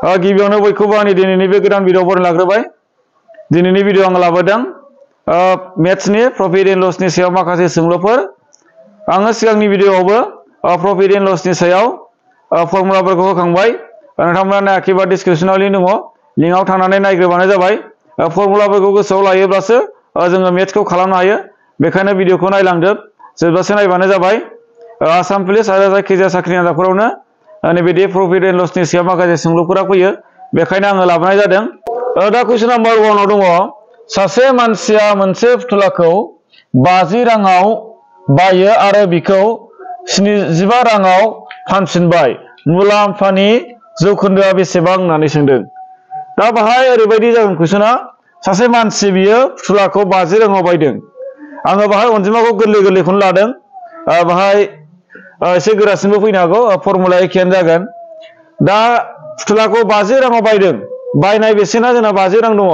गिबियावनो बयखौबो आंनि दिनैनि बे गोदान भिडिअ बरायना लाग्रोबाय। दिनैनि भिडिअ आं लाबोदों मेथ्सनि प्रफिट एन्ड लसनि सायाव माखासे सोंलुफोर। आङो सिगांनि भिडिअआवबो प्रफिट एन्ड लसनि सायाव फर्मुलाफोरखौ होखांबाय। नोंथांमोना नायाखैबा डिसक्रिपसनाव लिंक दङ, लिंकआव थांनानै नायग्रोबानो जाबाय। फर्मुलाफोरखौ गोसोआव लायोब्लासो जोङो मेथ्सखौ खालामनो हायो। बेखायनो भिडिअखौ नायलांदो, जोबजासे नायबानो जाबाय। आसाम पुलिस आरो जायखिजाया साख्रि आनजादफोरावनो नैबे प्रफिट एन्ड लसनि सायाव माखासे सोंलुफोरा फैयो, बेखायनो आङो लाबोनाय जादों। दा कुइसन नाम्बार 1 आव दङ, सासे मानसिया मोनसे फुथुलाखौ 50 राङाव बायो आरो बिखौ 75 राङाव फानफिनबाय, मुलाम्फानि जौखोन्दोआ बेसेबां होननानै सोंदों। दा बाहाय ओरैबायदि जागोन कुइसना, सासे मानसि बियो फुथुलाखौ 50 राङाव बायदों। आङो बाहाय अनजिमाखौ गोरलै गोरलैखौनो लादों। बाहाय एसे गोरासिनबो फैनो हागौ, फर्मुलाया एखेयानो जागोन। दा फुथुलाखौ 50 राङाव बायदों, बायनाय बेसेना जोंना 50 रां दङ।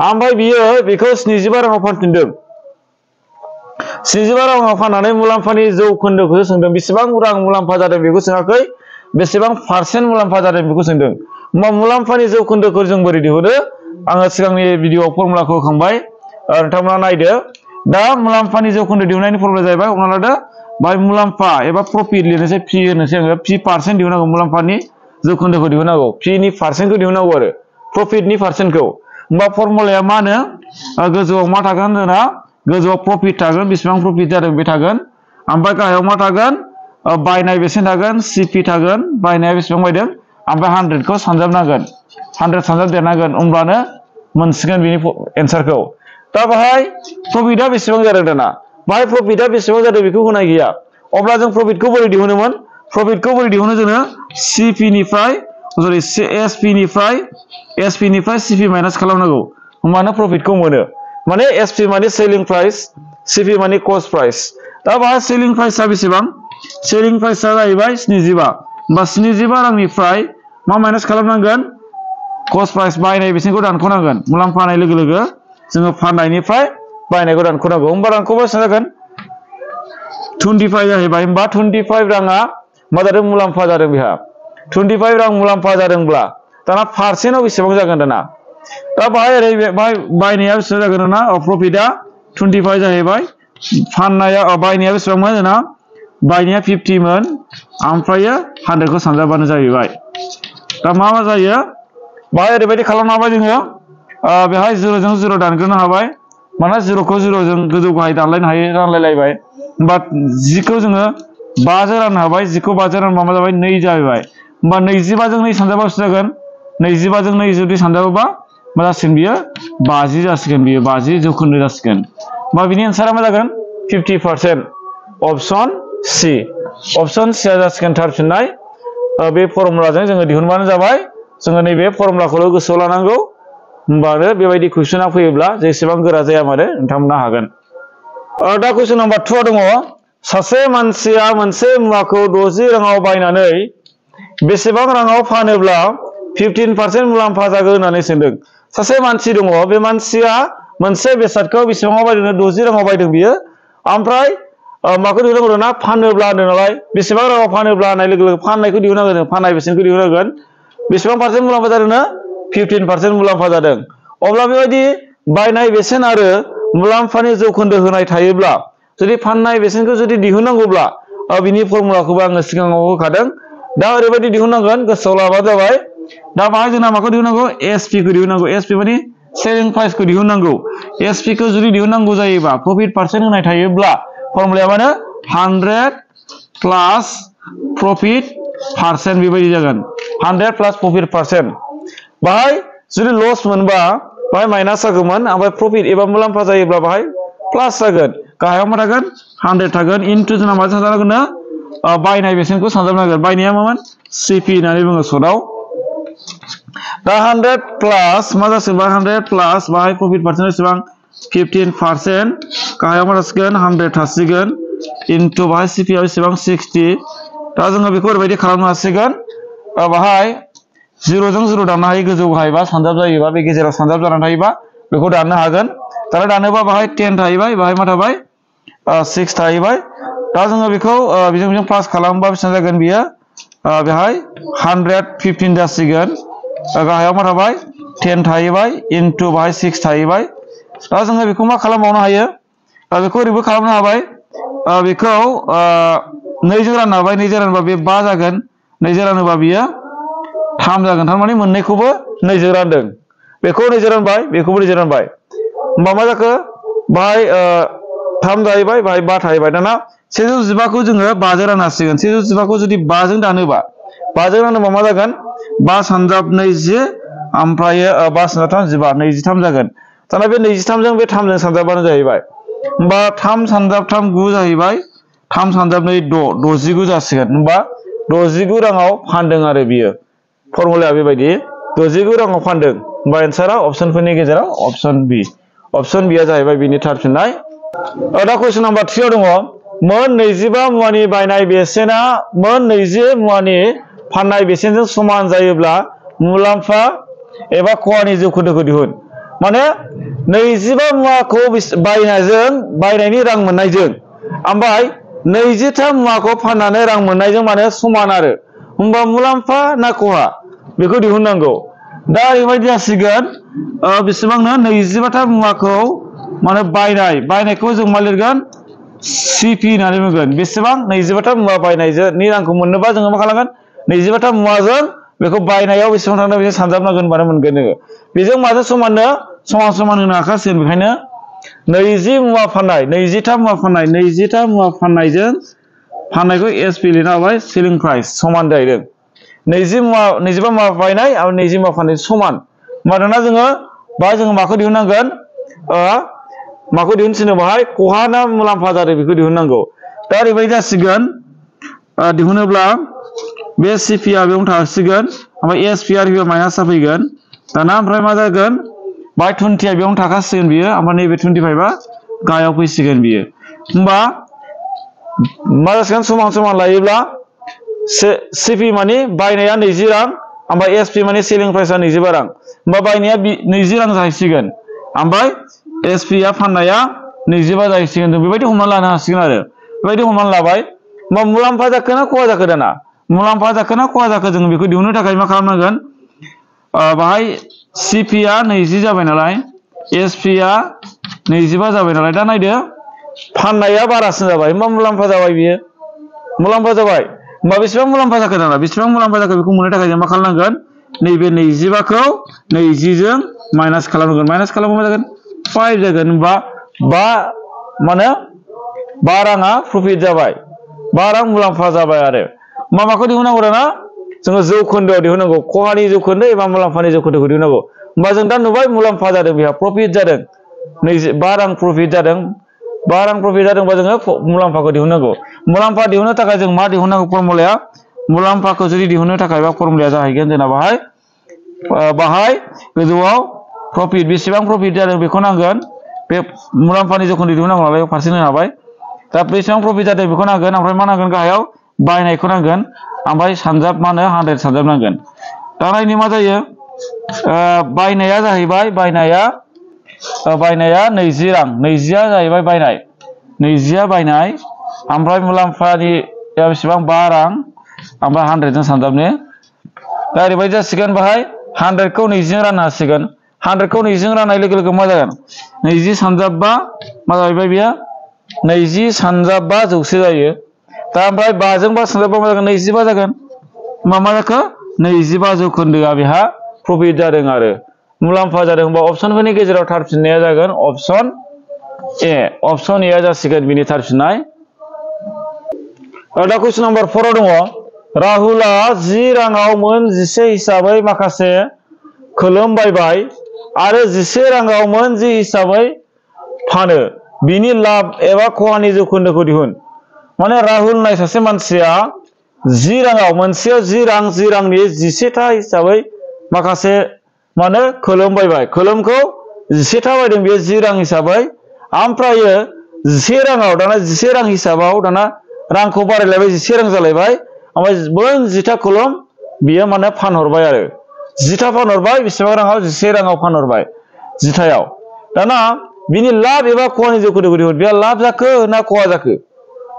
ओमफ्राय बियो बेखौ 75 राङाव फानफिनदों। 75 राङाव फाननानै मुलाम्फानि जौखोन्दोखौसो सोंदों। बेसेबां रां मुलाम्फा जादों बेखौ सोङाखै, बेसेबां पारसेन्ट मुलाम्फा जादों बेखौ सोंदों। होमबा मुलाम्फानि जौखोन्दोखौ जों बोरै दिहुनो? आङो सिगांनि भिडिअआव फर्मुलाखौ होखांबाय, नोंथांमोना नायदो। दा मुलाम्फानि जौखोन्दो दिहुननायनि फर्मुला जाहैबाय, हमना लादो बाय मुलाम्फा एबा प्रफिट लिरनोसै, पि होनोसै आङो, पि पारसेन्ट दिहुननांगौ, मुलाम्फानि जौखोन्दोखौ दिहुननांगौ, पिनि पारसेन्टखौ दिहुननांगौ आरो प्रफिटनि पारसेन्टखौ। होमबा फर्मुलाया मा होनो? गोजौआव मा थागोन जोंना? गोजौआव प्रफिट थागोन, बेसेबां प्रफिट जादों बे थागोन। ओमफ्राय गाहायाव मा थागोन? बायनाय बेसेन थागोन, सिपि थागोन, बायनाया बेसेबां बायदों, ओमफ्राय 100खौ सानजाबनांगोन, 100 सानजाबदेरनांगोन, होमब्लानो मोनसिगोन बिनि एन्सारखौ। दा बाहाय प्रफिटआ बेसेबां जादों दाना? बाहाय प्रफिटआ बेसेबां जादों बेखौ होनाय गैया। अब्ला जों प्रफिटखौ बोरै दिहुनोमोन? प्रफिटखौ बोरै दिहुनो जोङो? एसपि निफ्राय सिपि माइनास खालामनांगौ, होमबानो प्रफिटखौ मोनो। माने एसपि माने सेलिं प्राइस, सिपि माने कस्ट प्राइस। दा बाहाय सेलिं प्राइसआ बेसेबां? सेलिं प्राइसआ जाहैबाय 75। होमबा 75 रांनिफ्राय मा माइनास खालामनांगोन? कस्ट प्राइस, बायनाय बेसेनखौ दानख'नांगोन। मुलाम्फा होनाय लोगो लोगो जोङो फाननायनिफ्राय बायनायखौ दानख'नांगौ। होमबा रांखौ बेसेबां जागोन? 25 जाहैबाय। होमबा 25 राङा मा जादों? मुलाम्फा जादों बेहा। 25 रां मुलाम्फा जादोंब्ला दाना पारसेन्टआव बेसेबां जागोन दाना? दा बाहाय ओरै बायनाया बेसेबां जागोन दाना? प्रफिटआ 25 जाहैबाय। फाननाया बायनाया बेसेबांमोन जोंना? बायनाया 50 मोन, ओमफ्रायो 100खौ सानजाबानो जाहैबाय। दा मा जायो? बाहाय ओरैबायदि खालामनो हाबाय जोङो, बेहाय 0 जों 0 दानग्रोनो हाबाय। मानोना 0खौ 0 जों गोजौ गाहाय दानलायनो हायो, रानलायलायबाय। होमबा 10खौ जोङो 5 जों राननो हाबाय। 10खौ 5 जों रानबा मा जाबाय? 2 जाहैबाय। होमबा 25 जों 2 सानजाबा बेसे जागोन? 25 जों 2 जुदि सानजाबोबा मा जासिगोन बियो? 50 जासिगोन, बियो 50 जौखोन्दो जासिगोन। होमबा बिनि एन्सारा मा जागोन? 50%। अप्सन सि। अप्सन सिया जासिगोन थार फिननाय। बे फर्मुलाजों जोङो दिहुनबानो जाबाय। जोङो नैबे फर्मुलाखौल' गोसोआव लानांगौ, होमबानो बेबायदि कुइसना फैयोब्ला जेसेबां गोरा जाया मानो नोंथांमोना हागोन। दा कुइसन नाम्बार 2 आव दङ, सासे मानसिया मोनसे मुवाखौ 60 राङाव बायनानै बेसेबां राङाव फानोब्ला 15% मुलाम्फा जागोन होननानै सोंदों। सासे मानसि दङ, बे मानसिया मोनसे बेसादखौ बेसेबाङाव बायदों? 60 राङाव बायदों बियो। ओमफ्राय माखौ दिहुननांगौ दाना? फानोब्ला होनदों नालाय, बेसेबां राङाव फानोब्ला होननाय लोगो लोगो फाननायखौ दिहुननांगोन, फाननाय बेसेनखौ दिहुननांगोन। बेसेबां पारसेन्ट मुलाम्फा जादोंनो? 15% मुलाम्फा जादों। अब्ला बेबायदि बायनाय बेसेन आरो मुलाम्फानि जौखोन्दो होनाय थायोब्ला, जुदि फाननाय बेसेनखौ जुदि दिहुननांगौब्ला, बिनि फर्मुलाखौबो आङो सिगाङाव होखादों। दा ओरैबायदि दिहुननांगोन, गोसोआव लाबानो जाबाय। दा बाहाय जोंना माखौ दिहुननांगौ? एसपि खौ दिहुननांगौ। एसपि माने सेलिं प्राइसखौ दिहुननांगौ। एसपि खौ जुदि दिहुननांगौ जायोबा, प्रफिट पारसेन्ट होनाय थायोब्ला, फर्मुलाया माने 100 प्लास प्रफिट पारसेन्ट बेबायदि जागोन। 100 प्लास प्रफिट पारसेन्ट। बाहाय जुदि लस मोनबा बाहाय माइनास जागौमोन, ओमफ्राय प्रफिट एबा मुलाम्फा जायोब्ला बाहाय प्लास जागोन। गाहायाव मा थागोन? 100 थागोन। इन्टु जोंना मा सानजानांगोन? बायनाय बेसेनखौ सानजाबनांगोन। बायनाया मामोन? सिपि होननानै बुङो सर्टआव। दा 100 प्लास मा जासिगोन? 100 प्लास बाहाय प्रफिट पारसेन्ट बेसेबां? 15%। गाहायाव मा जासिगोन? 100 थासिगोन। इन्टु बाहाय सिपिआ बेसेबां? 60। दा जोङो बेखौ ओरैबायदि खालामनो हासिगोन, बाहाय 0 जों 0 दाननो हायो, गोजौ गाहायबा सानजाब जायोबा, बे गेजेराव सानजाब जानानै थायोबा बेखौ दाननो हागोन। दाना दानोबा बाहाय 10 थाहैबाय, बाहाय मा थाबाय? 6 थाहैबाय। दा जोङो बेखौ बेजों प्लास खालामोबा बेसेबां जागोन बियो? बेहाय 115 जासिगोन। गाहायाव मा थाबाय 10 थाहैबाय इनटु बाहाय 6 थाहैबाय दा जोङो बेखौ मा खालामबावनो हायो बेखौ ओरैबो खालामनो हाबाय बेखौ 2 जों राननो हाबाय 2 जों रानबा बे 5 जागोन 2 जों रानोबा बियो 3 जागोन थारमाने मोननैखौबो 2 जों रानदों बेखौ 2 जों रानबाय बेखौबो 2 जों रानबाय होमबा मा जाखो बाहाय 3 जाहैबाय बाहाय 5 थाहैबाय दाना 115 खौ जोङो 5 जों राननो हासिगोन 115 खौ जुदि 5 जों दानोबा 5 जों रानोबा मा जागोन 5 सानजाब 20 ओमफ्राय 5 सानजाब 3 15 23 जागोन दाना बे 23 जों बे 3 जों सानजाबानो जाहैबाय होमबा 3 सानजाब 3 9 जाहैबाय 3 सानजाब 2 6 69 जासिगोन होमबा 69 राङाव फानदों आरो बियो फर्मुलाया बेबायदि 69 राङाव फानदों होमबा एन्सारा अपसनफोरनि गेजेराव अपसन बि अपसन बिया जाहैबाय बिनि थार फिननाय दा कुइसन नाम्बार 3 आव दङ मोन 25 मुवानि बायनाय बेसेना मोन 20 मुवानि फाननाय बेसेनजों समान जायोब्ला मुलाम्फा एबा खहानि जौखोन्दोखौ दिहुन माने 25 मुवाखौ बायनायनि रां मोननायजों ओमफ्राय 20 था मुवाखौ फाननानै रां मोननायजों माने समान आरो होमबा मुलाम्फा ना खहा बेखौ दिहुननांगौ दा ओरैबायदि जासिगोन बेसेबांनो 25 था मुवाखौ माने बायनायखौ जों मा लिरगोन सिपि होननानै बुंगोन बेसेबां 25 था मुवा बायनायनि रांखौ मोननोबा जोङो मा खालामगोन 25 था मुवाजों बेखौ बायनायाव बेसेबां थांदों बेजों सानजाबनांगोन होनबानो मोनगोन नोङो बेजों माजों समाननो समान होनो हाखासिगोन बेखायनो 20 मुवा फाननाय 20 था मुवा फाननाय 20 था मुवा फाननायखौ एसपि लिरना होबाय सेलिं प्राइस समान जाहैदों 25 मुवा बायनाय आरो 20 मुवा फाननाय समान मानोना जोङो माखौ दिहुननांगोन माखौ दिहुनसिनो बाहाय खहा ना मुलाम्फा जादों बेखौ दिहुननांगौ दा ओरैबायदि जासिगोन दिहुनोब्ला बे सिपिआ बेयावनो थासिगोन ओमफ्राय एसपि आरो माइनास जाफैगोन दाना ओमफ्राय मा जागोन बाय 20 आ बेयावनो थाखासिगोन बियो ओमफ्राय नैबे 25 आ गाहायाव फैसिगोन बियो होमबा मा जासिगोन समान लायोब्ला सिपि माने बायनाया 20 रां ओमफ्राय एसपि माने सेलिं प्राइसआ 25 रां होमबा बायनाया 20 रां जाहैसिगोन ओमफ्राय एसपि आ फाननाया 25 जाहैसिगोन जों बेबायदि हमना लानो हासिगोन आरो बेबायदि हमना लाबाय होमबा मुलाम्फा जाखो ना खहा जाखो दाना मुलाम्फा जाखो ना खहा जाखो जों बेखौ दिहुननो थाखाय मा खालामनांगोन बाहाय सिपि आ 20 जाबाय नालाय एसपि आ 25 जाबाय नालाय दा नायदो फाननाया बारासिन जाबाय होमबा मुलाम्फा जाबाय बियो मुलाम्फा जाबाय होमबा बेसेबां मुलाम्फा जाखो दाना बेसेबां मुलाम्फा जाखो बेखौ मोननो थाखाय जों मा खालामनांगोन नैबे 25 खौ 20 जों माइनास खालामनांगोन माइनास खालामोबा मा जागोन 5 जागोन होमबा 5 राङा प्रफिट जाबाय 5 रां मुलाम्फा जाबाय आरो माखौ दिहुननांगौ दाना जोङो जौखोन्दोआव दिहुननांगौ खहानि जौखोन्दो एबा मुलाम्फानि जौखोन्दोखौ दिहुननांगौ होमबा जों दा नुबाय मुलाम्फा जादों बेहा प्रफिट जादों 5 रां प्रफिट जादों 5 रां प्रफिट जादोंबा जोङो मुलाम्फाखौ दिहुननांगौ मुलाम्फा दिहुननो थाखाय जों मा दिहुननांगौ फर्मुलाया मुलाम्फाखौ जुदि दिहुननो थाखाय बा फर्मुलाया जाहैगोन जोंना बाहाय गोजौआव प्रफिट बेसेबां प्रफिट जादों बेखौ नांगोन बे मुलाम्फानि जौखोन्दो दिहुननांगौ नालाय फारसे होनो हाबाय दा बेसेबां प्रफिट जादों बेखौ नांगोन ओमफ्राय मा नांगोन गाहायाव बायनायखौ नांगोन ओमफ्राय सानजाब मा होनो 100 सानजाब नांगोन दा नायनि मा जायो बायनाया जाहैबाय बायनाया 20 रां 20 आ जाहैबाय बायनाय 20 आ बायनाय ओमफ्राय मुलाम्फानि बेसेबां 5 रां ओमफ्राय 100 जों सानजाबनो दा ओरैबायदि जासिगोन बाहाय 100 खौ 20 जों राननो हासिगोन 100 खौ 20 जों राननाय लोगो लोगो मा जागोन 20 सानजाब 5 मा जाहैबाय बेयो 20 सानजाब 5 जौसे जायो दा ओमफ्राय 5 जों 5 सानजाब 5 मा जागोन 25 जागोन मा जाखो 25 जौखोन्दोआ बेहा प्रफिट जादों आरो मुलाम्फा जादों होनबा अपसनफोरनि गेजेराव थार फिननाया जागोन अपसन ए जासिगोन बिनि थार फिननाय दा कुइसन नाम्बार 4 आव दङ राहुलआ 10 राङाव मोन 11 हिसाबै माखासे खोलोम बायबाय आरो 11 राङाव मोन 10 हिसाबै फानो बिनि लाब एबा खहानि जौखोन्दोखौ दिहुन माने राहुल होननाय सासे मानसिया 10 राङाव मोनसेयाव 10 रांनि 11 था हिसाबै माखासे माने खोलोम बायबाय खोलोमखौ 11 था बायदों बेयो 10 रां हिसाबै ओमफ्राय 11 राङाव दाना 11 रां हिसाबाव दाना रांखौ बारायलायबाय 11 रां जालायबाय ओमफ्राय बै 10 था खोलोम बियो माने फानहरबाय आरो 10 था फानहरबाय बेसेबां राङाव 11 राङाव फानहरबाय 10 थायाव दाना बिनि लाब एबा खहानि जौखोन्दोखौ दिहुन बेहा लाब जाखो ना खहा जाखो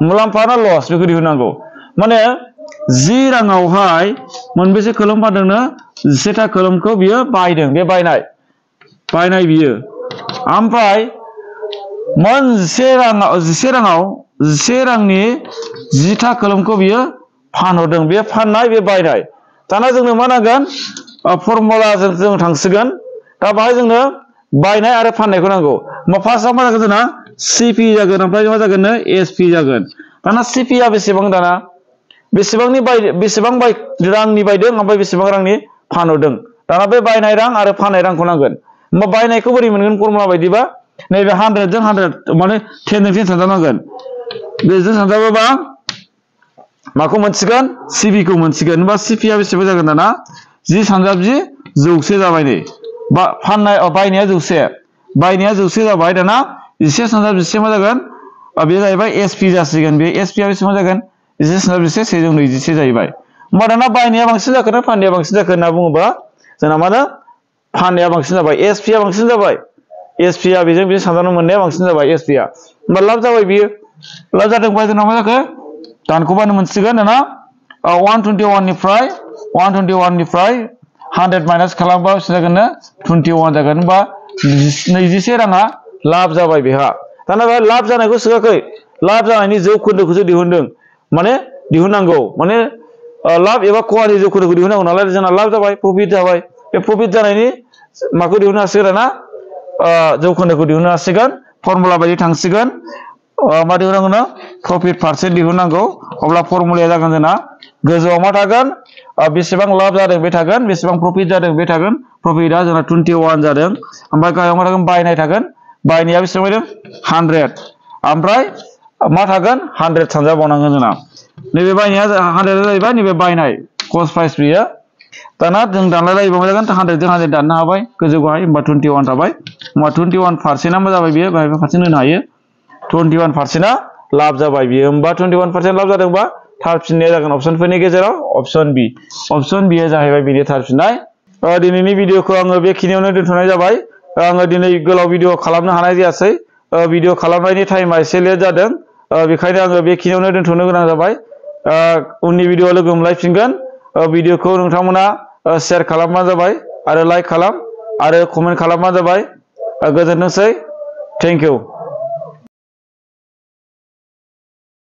मुलाम्फा ना लस बेखौ दिहुननांगौ माने 10 राङावहाय मोनबेसे खोलोम फानदोंनो जिसेथा खोलोमखौ बियो बायदों बे बायनाय बियो ओमफ्राय जिसे रांनि 10था खोलोमखौ बियो फानहरदों बे फाननाय बे बायनाय दाना जोंनो मा नांगोन फर्मुलाजों जों थांसिगोन दा बाहाय जोंनो बायनाय आरो फाननायखौ नांगौ फार्स्टआव मा जागोन जोंना सिपि जागोन ओमफ्राय मा जागोन एसपि जागोन दाना सिपि आ बेसेबां दाना बेसेबां रांनि बायदों ओमफ्राय बेसेबां रांनि फानहरदों दाना बे बायनाय रां आरो फाननाय रांखौ नांगोन होमबा बायनायखौ बोरै मोनगोन फर्मुला बायदिबा नैबे 100 जों 100 माने 10 जों 10 सानजाबनांगोन बेजों सानजाबोबा माखौ मोनसिगोन सिपि खौ मोनसिगोन होमबा सिपि आ बेसेबां जागोन दाना 10 सानजाब 10 100 जाबाय नै बा फाननाय बायनाया 100 जाबाय दाना 10 सानजाब 10 मा जागोन बे जाहैबाय एसपि जासिगोन बे एसपि आ बेसेबां जागोन 10 सानजाब 10 124 जाहैबाय होमबा दाना बायनाया बांसिन जाखोना फाननाया बांसिन जाखो होनना बुङोबा जोंना मा होनो फाननाया बांसिन जाबाय एसपि आ बांसिन जाबाय एसपि आ बेजों सानजाबनो मोननाया बांसिन जाबाय एसपि आ होमबा लाब जाबाय बियो लाब जादोंबा जोंना मा जाखो दानखौबानो मोनसिगोन दाना 121 निफ्राय 100 माइनास खालामबा बेसे जागोन 21 जागोन होनबा 21 राङा लाब जाबाय बेहा दाना बे लाब जानायखौ सोआखै लाब जानायनि जौखोन्दोखौसो दिहुनदों माने दिहुननांगौ माने लाब एबा खहानि जौखोन्दोखौ दिहुननांगौ नालाय जोंना लाब जाबाय प्रफिट जाबाय बे प्रफिट जानायनि माखौ दिहुननो हासिगोन दाना जौखोन्दोखौ दिहुननो हासिगोन फर्मुला बायदि थांसिगोन मा दिहुननांगौ प्रफिट पारसेन्ट दिहुननांगौ अब्ला फर्मुलाया जागोन जोंना गोजौआव मा थागोन बेसेबां लाब जादों बे थागोन बेसेबां प्रफिट जादों बे थागोन प्रफिटआ जोंना 21 जादों ओमफ्राय गाहायाव मा थागोन बायनाय थागोन बायनाया बेसेबां बायदों 100 ओमफ्राय मा थागोन 100 सानजाबावनांगोन जोंना नैबे बायनाया 100 जाहैबाय नैबे बायनाय कस्ट प्राइस बियो दाना जों दानलायलायोबा मा जागोन 100 जों 100 दाननो हाबाय गोजौ गाहाय होमबा 21 थाबाय होमबा 21% मा जाबाय बियो बाहाय पारसेन्ट होनो हायो 21% लाब जाबाय बियो होमबा 21% लाब जादोंबा थारफिननाया जागोन अपसनफोरनि गेजेराव अपसन बि जाहैबाय बिनि थारफिननाय दिनैनि भिडिअखौ आङो बेखिनियावनो दोनथ'नाय जाबाय आङो दिनै गोलाव भिडिअ खालामनो हानाय जायासै भिडिअ खालामनायनि टाइमा एसे लेट जादों बेखायनो आङो बेखिनियावनो दोनथ'नो गोनां जाबाय उननि भिडिअ लोगो मोनलायफिनगोन भिडिअखौ नोंथांमोना शेयार खालामबानो जाबाय आरो लाइक खालाम आरो कमेन्ट खालामबानो जाबाय गोजोनथोंसै थेंक इउ